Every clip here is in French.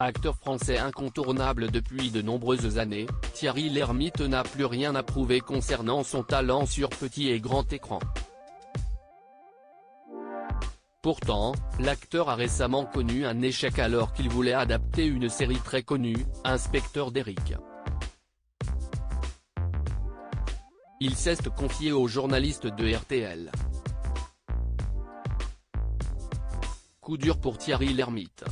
Acteur français incontournable depuis de nombreuses années, Thierry Lhermitte n'a plus rien à prouver concernant son talent sur petit et grand écran. Pourtant, l'acteur a récemment connu un échec alors qu'il voulait adapter une série très connue, Inspecteur Derrick. Il s'est confié aux journalistes de RTL. Coup dur pour Thierry Lhermitte.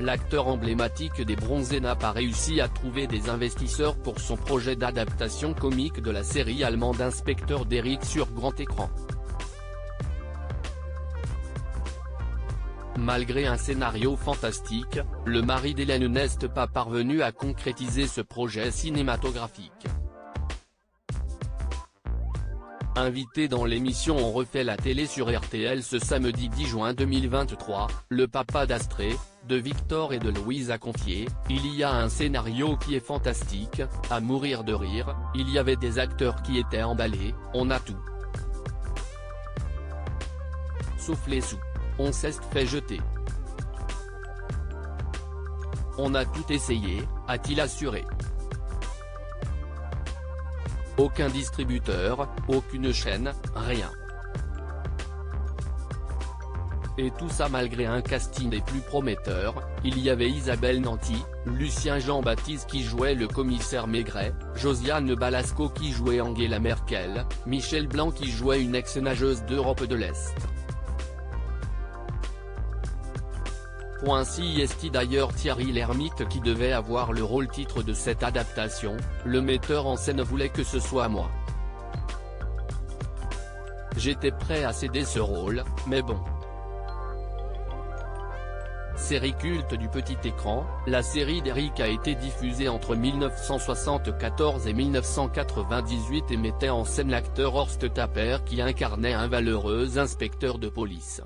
L'acteur emblématique des Bronzés n'a pas réussi à trouver des investisseurs pour son projet d'adaptation comique de la série allemande Inspecteur Derrick sur grand écran. Malgré un scénario fantastique, le mari d'Hélène n'est pas parvenu à concrétiser ce projet cinématographique. Invité dans l'émission On refait la télé sur RTL ce samedi 10 juin 2023, le papa d'Astrée, de Victor et de Louise a confié « Il y a un scénario qui est fantastique, à mourir de rire, il y avait des acteurs qui étaient emballés, on a tout. Sauf les sous. On s'est fait jeter. On a tout essayé », a-t-il assuré. Aucun distributeur, aucune chaîne, rien. Et tout ça malgré un casting des plus prometteurs. Il y avait Isabelle Nanty, Lucien Jean-Baptiste qui jouait le commissaire Maigret, Josiane Balasco qui jouait Angela Merkel, Michel Blanc qui jouait une ex-nageuse d'Europe de l'Est. Ainsi est d'ailleurs Thierry Lhermitte qui devait avoir le rôle-titre de cette adaptation, le metteur en scène voulait que ce soit moi. J'étais prêt à céder ce rôle, mais bon. Série culte du petit écran, la série Derrick a été diffusée entre 1974 et 1998 et mettait en scène l'acteur Horst Tapper qui incarnait un valeureux inspecteur de police.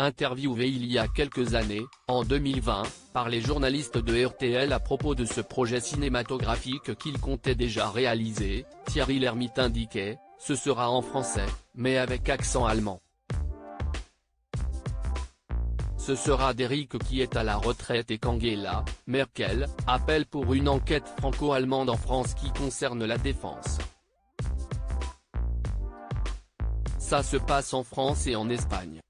Interviewé il y a quelques années, en 2020, par les journalistes de RTL à propos de ce projet cinématographique qu'il comptait déjà réaliser, Thierry Lhermitte indiquait « Ce sera en français, mais avec accent allemand. Ce sera Derrick qui est à la retraite et qu'Angela Merkel appelle pour une enquête franco-allemande en France qui concerne la défense. Ça se passe en France et en Espagne. »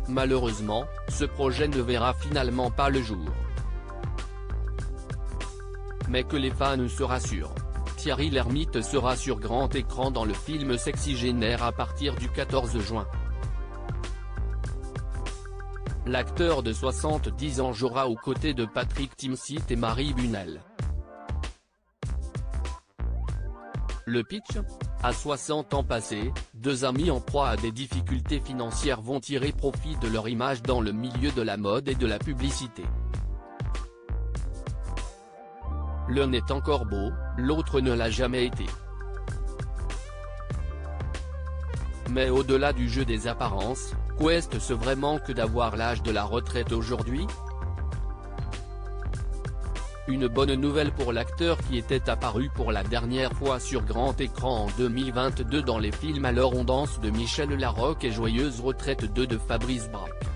Malheureusement, ce projet ne verra finalement pas le jour. Mais que les fans se rassurent. Thierry Lhermitte sera sur grand écran dans le film Sexygénaire à partir du 14 juin. L'acteur de 70 ans jouera aux côtés de Patrick Timsit et Marie Bunel. Le pitch ? À 60 ans passés, deux amis en proie à des difficultés financières vont tirer profit de leur image dans le milieu de la mode et de la publicité. L'un est encore beau, l'autre ne l'a jamais été. Mais au-delà du jeu des apparences, qu'est-ce vraiment que d'avoir l'âge de la retraite aujourd'hui ? Une bonne nouvelle pour l'acteur qui était apparu pour la dernière fois sur grand écran en 2022 dans les films Alors on danse de Michel Larocque et Joyeuse retraite 2 de Fabrice Braque.